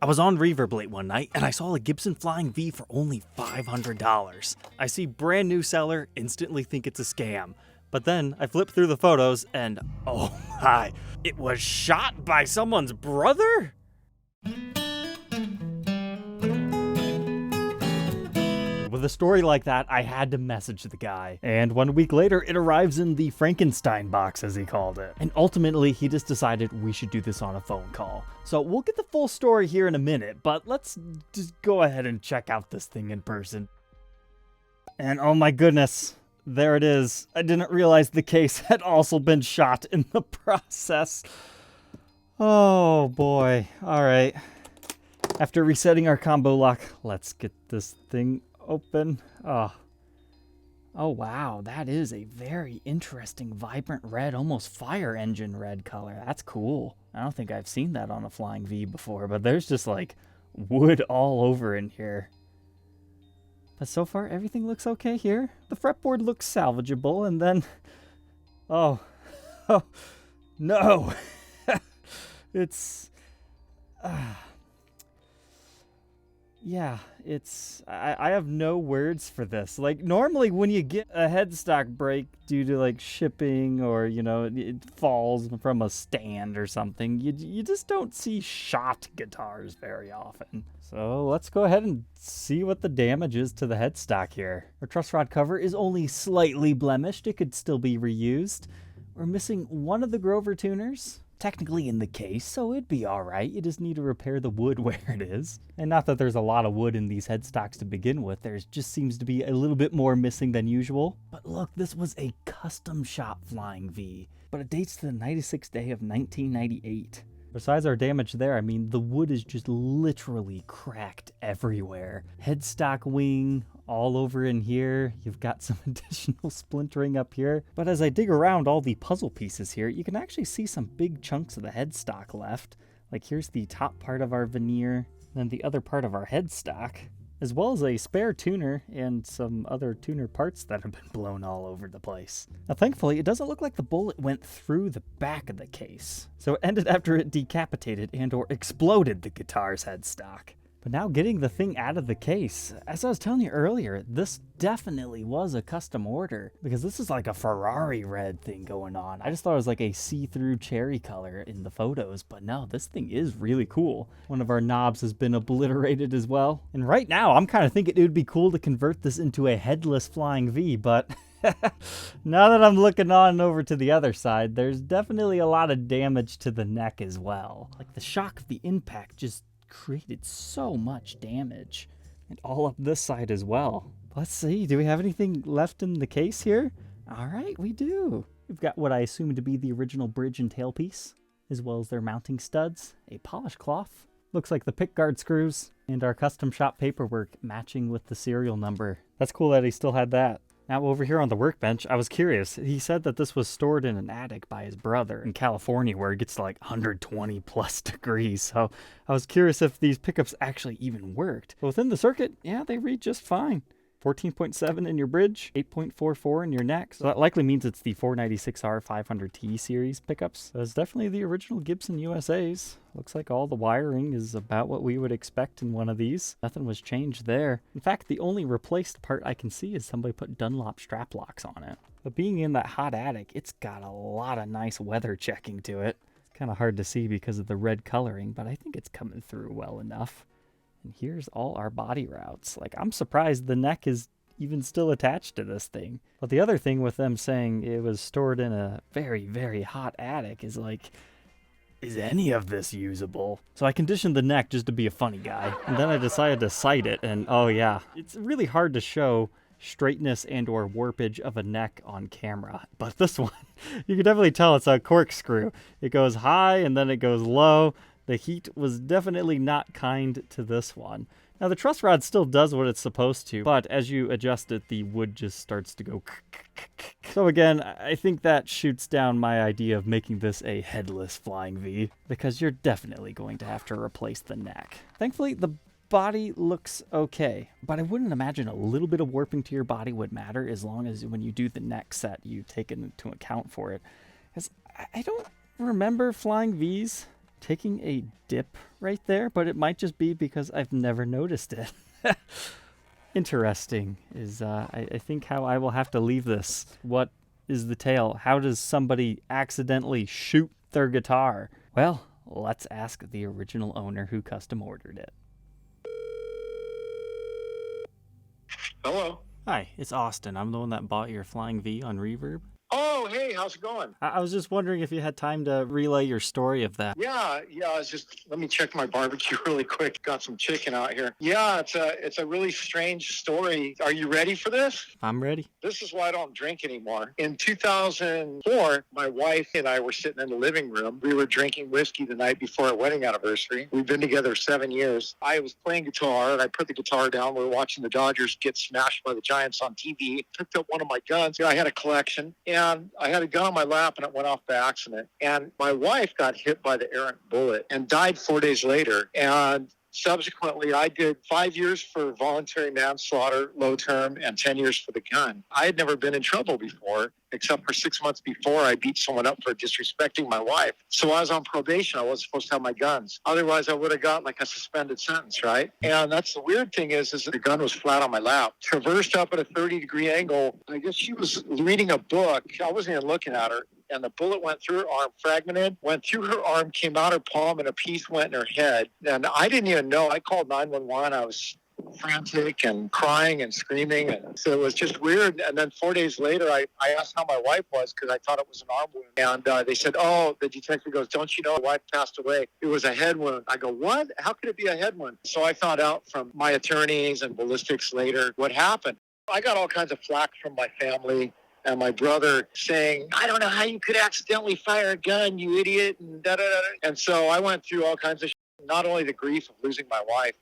I was on Reverb late one night and I saw a Gibson Flying V for only $500. I see brand new seller, instantly think it's a scam. But then I flip through the photos and oh my, it was shot by someone's brother? With a story like that, I had to message the guy. And 1 week later, it arrives in the Frankenstein box, as he called it. And ultimately, he just decided we should do this on a phone call. So we'll get the full story here in a minute, but let's just go ahead and check out this thing in person. And oh my goodness, there it is. I didn't realize the case had also been shot in the process. Oh boy. All right. After resetting our combo lock, let's get this thing open. Oh wow, that is a very interesting vibrant red, almost fire engine red color. That's cool. I don't think I've seen that on a Flying V before, but there's just like wood all over in here. But so far everything looks okay here. The fretboard looks salvageable, and then oh no. It's yeah, it's, I have no words for this. Like, normally when you get a headstock break due to, like, shipping or, you know, it falls from a stand or something, you just don't see shot guitars very often. So let's go ahead and see what the damage is to the headstock here. Our truss rod cover is only slightly blemished. It could still be reused. We're missing one of the Grover tuners. Technically in the case, so it'd be alright. You just need to repair the wood where it is. And not that there's a lot of wood in these headstocks to begin with. There just seems to be a little bit more missing than usual. But look, this was a custom shop Flying V, but it dates to the 96th day of 1998. Besides our damage there, I mean, the wood is just literally cracked everywhere. Headstock wing all over in here. You've got some additional splintering up here. But as I dig around all the puzzle pieces here, you can actually see some big chunks of the headstock left. Like here's the top part of our veneer, then the other part of our headstock, as well as a spare tuner and some other tuner parts that have been blown all over the place. Now thankfully, it doesn't look like the bullet went through the back of the case. So it ended after it decapitated and or exploded the guitar's headstock. But now getting the thing out of the case, as I was telling you earlier, this definitely was a custom order because this is like a Ferrari red thing going on. I just thought it was like a see-through cherry color in the photos, but no, this thing is really cool. One of our knobs has been obliterated as well. And right now, I'm kind of thinking it would be cool to convert this into a headless Flying V, but now that I'm looking on over to the other side, there's definitely a lot of damage to the neck as well. Like the shock of the impact just created so much damage, and all up this side as well. Let's see, do we have anything left in the case here? All right, we do. We've got what I assume to be the original bridge and tailpiece, as well as their mounting studs, a polished cloth, looks like the pickguard screws, and our custom shop paperwork matching with the serial number. That's cool that he still had that. Now over here on the workbench, I was curious. He said that this was stored in an attic by his brother in California where it gets to like 120 plus degrees. So I was curious if these pickups actually even worked. But within the circuit, yeah, they read just fine. 14.7 in your bridge, 8.44 in your neck. So that likely means it's the 496R 500T series pickups. That's definitely the original Gibson USA's. Looks like all the wiring is about what we would expect in one of these. Nothing was changed there. In fact, the only replaced part I can see is somebody put Dunlop strap locks on it. But being in that hot attic, it's got a lot of nice weather checking to it. It's kind of hard to see because of the red coloring, but I think it's coming through well enough. And here's all our body routes. Like, I'm surprised the neck is even still attached to this thing. But the other thing with them saying it was stored in a very, very hot attic is like, is any of this usable? So I conditioned the neck just to be a funny guy. And then I decided to sight it, and oh yeah, it's really hard to show straightness and or warpage of a neck on camera. But this one, you can definitely tell it's a corkscrew. It goes high and then it goes low. The heat was definitely not kind to this one. Now the truss rod still does what it's supposed to, but as you adjust it, the wood just starts to go. So again, I think that shoots down my idea of making this a headless Flying V, because you're definitely going to have to replace the neck. Thankfully, the body looks okay, but I wouldn't imagine a little bit of warping to your body would matter as long as when you do the neck set, you take it into account for it. Because I don't remember Flying Vs taking a dip right there, but it might just be because I've never noticed it. Interesting is, I think, how I will have to leave this. What is the tale? How does somebody accidentally shoot their guitar? Well, let's ask the original owner who custom ordered it. Hello. Hi, it's Austin. I'm the one that bought your Flying V on Reverb. Oh, hey, how's it going? I was just wondering if you had time to relay your story of that. Yeah, let me check my barbecue really quick. Got some chicken out here. Yeah, it's a really strange story. Are you ready for this? I'm ready. This is why I don't drink anymore. In 2004, my wife and I were sitting in the living room. We were drinking whiskey the night before our wedding anniversary. We've been together 7 years. I was playing guitar, and I put the guitar down. We were watching the Dodgers get smashed by the Giants on TV. Picked up one of my guns. I had a collection, and I had a gun on my lap, and it went off by accident. And my wife got hit by the errant bullet and died 4 days later. And subsequently, I did 5 years for voluntary manslaughter, low term, and 10 years for the gun. I had never been in trouble before, except for 6 months before I beat someone up for disrespecting my wife. So I was on probation. I wasn't supposed to have my guns. Otherwise, I would have got like a suspended sentence, right? And that's the weird thing is the gun was flat on my lap, traversed up at a 30-degree angle. I guess she was reading a book. I wasn't even looking at her. And the bullet went through her arm, fragmented, went through her arm, came out her palm, and a piece went in her head. And I didn't even know. I called 911. I was frantic and crying and screaming. And so it was just weird. And then 4 days later, I asked how my wife was because I thought it was an arm wound. And they said, oh, the detective goes, don't you know my wife passed away? It was a head wound. I go, what? How could it be a head wound? So I found out from my attorneys and ballistics later what happened. I got all kinds of flack from my family and my brother saying, I don't know how you could accidentally fire a gun, you idiot, and da-da-da. And so I went through all kinds of not only the grief of losing my wife,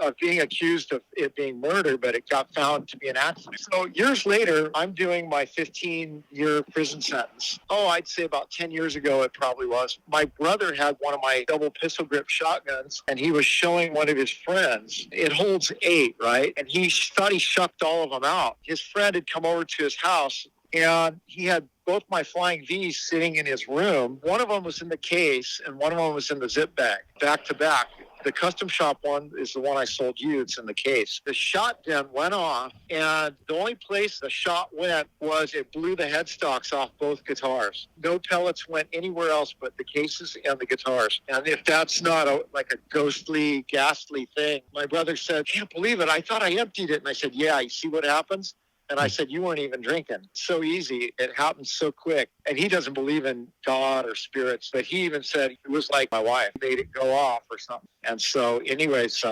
of being accused of it being murder, but it got found to be an accident. So years later, I'm doing my 15-year prison sentence. Oh, I'd say about 10 years ago it probably was. My brother had one of my double pistol grip shotguns, and he was showing one of his friends. It holds 8, right? And he thought he shucked all of them out. His friend had come over to his house, and he had both my Flying V's sitting in his room. One of them was in the case, and one of them was in the zip bag, back to back. The custom shop one is the one I sold you. It's in the case. The shot then went off, and the only place the shot went was it blew the headstocks off both guitars. No pellets went anywhere else but the cases and the guitars. And if that's not like a ghostly, ghastly thing, my brother said, can't believe it. I thought I emptied it. And I said, yeah, you see what happens? And I said, you weren't even drinking. So easy. It happened so quick. And he doesn't believe in God or spirits, but he even said it was like my wife made it go off or something. And so anyways,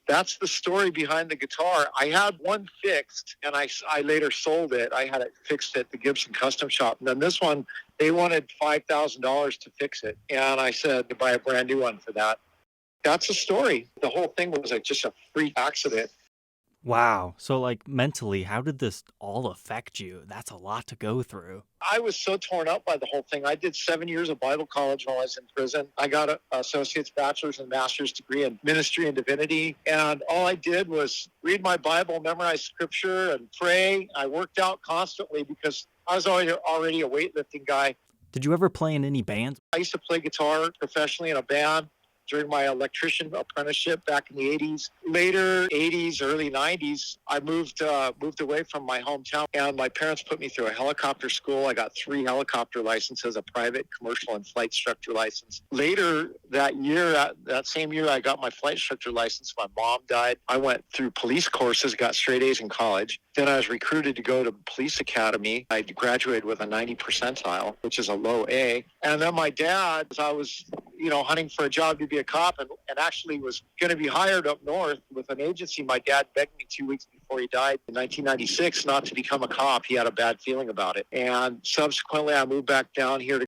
that's the story behind the guitar. I had one fixed, and I later sold it. I had it fixed at the Gibson Custom Shop. And then this one, they wanted $5,000 to fix it. And I said to buy a brand new one for that. That's the story. The whole thing was just a freak accident. Wow. So, like, mentally, how did this all affect you? That's a lot to go through. I was so torn up by the whole thing. I did 7 years of Bible college while I was in prison. I got an associate's, bachelor's, and master's degree in ministry and divinity. And all I did was read my Bible, memorize scripture, and pray. I worked out constantly because I was already a weightlifting guy. Did you ever play in any bands? I used to play guitar professionally in a band during my electrician apprenticeship back in the 80s. Later 80s, early 90s, I moved away from my hometown, and my parents put me through a helicopter school. I got 3 helicopter licenses, a private, commercial, and flight instructor license. Later that same year, I got my flight instructor license. My mom died. I went through police courses, got straight A's in college. Then I was recruited to go to police academy. I graduated with a 90 percentile, which is a low A. And then my dad, as I was hunting for a job to be a cop and actually was going to be hired up north with an agency. My dad begged me 2 weeks before he died in 1996 not to become a cop. He had a bad feeling about it. And subsequently, I moved back down here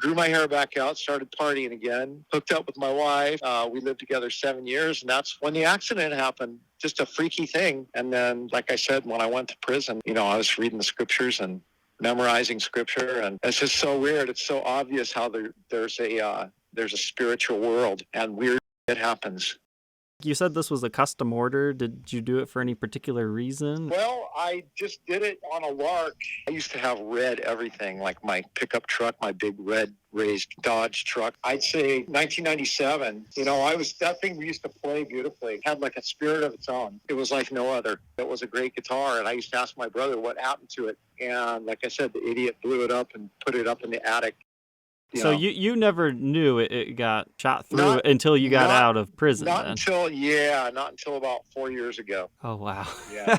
grew my hair back out, started partying again, hooked up with my wife. We lived together 7 years, and that's when the accident happened. Just a freaky thing. And then, like I said, when I went to prison, I was reading the scriptures and memorizing scripture, and it's just so weird. It's so obvious how there's a spiritual world, and weird shit happens. You said this was a custom order. Did you do it for any particular reason? Well, I just did it on a lark. I used to have red everything, like my pickup truck, my big red raised Dodge truck. I'd say 1997, that thing we used to play beautifully. It had like a spirit of its own. It was like no other. It was a great guitar, and I used to ask my brother what happened to it. And like I said, the idiot blew it up and put it up in the attic. So you never knew it got shot through until you got out of prison? Not until about 4 years ago. Oh, wow. Yeah.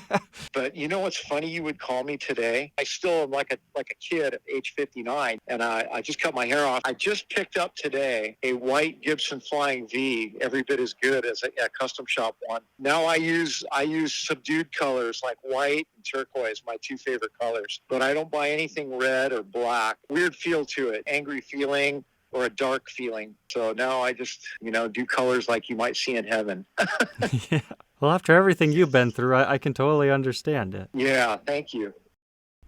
But you know what's funny? You would call me today. I still am like a kid at age 59, and I just cut my hair off. I just picked up today a white Gibson Flying V, every bit as good as a custom shop one. Now I use subdued colors like white and turquoise, my two favorite colors. But I don't buy anything red or black. Weird feel to it, angry feeling or a dark feeling. So now I just, do colors like you might see in heaven. Yeah. Well, after everything you've been through, I can totally understand it. Yeah, thank you.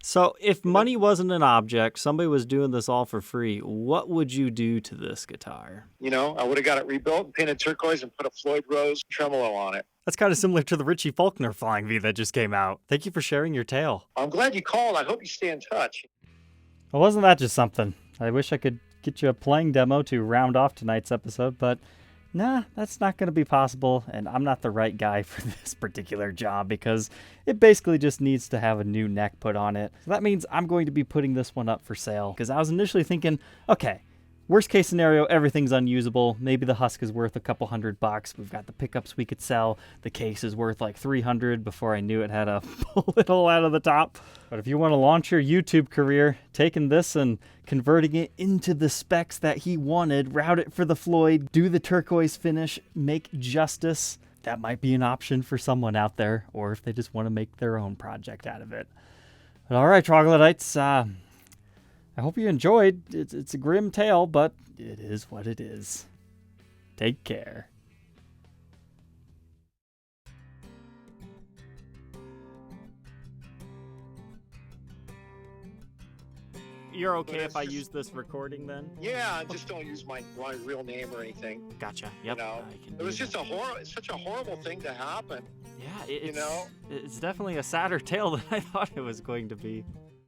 So if money wasn't an object, somebody was doing this all for free, what would you do to this guitar? I would have got it rebuilt, painted turquoise, and put a Floyd Rose tremolo on it. That's kind of similar to the Richie Faulkner Flying V that just came out. Thank you for sharing your tale. I'm glad you called. I hope you stay in touch. Well, wasn't that just something? I wish I could get you a playing demo to round off tonight's episode, but nah, that's not going to be possible, and I'm not the right guy for this particular job because it basically just needs to have a new neck put on it. So that means I'm going to be putting this one up for sale because I was initially thinking, okay, worst case scenario, everything's unusable. Maybe the husk is worth a couple $100. We've got the pickups we could sell. The case is worth like $300 before I knew it had a bullet hole out of the top. But if you want to launch your YouTube career, taking this and converting it into the specs that he wanted, route it for the Floyd, do the turquoise finish, make justice, that might be an option for someone out there, or if they just want to make their own project out of it. But all right, Troglodytes, I hope you enjoyed. It's a grim tale, but it is what it is. Take care. You're okay if I use this recording then? Yeah, just don't use my real name or anything. Gotcha. Yep. It was just such a horrible thing to happen. Yeah, it's definitely a sadder tale than I thought it was going to be.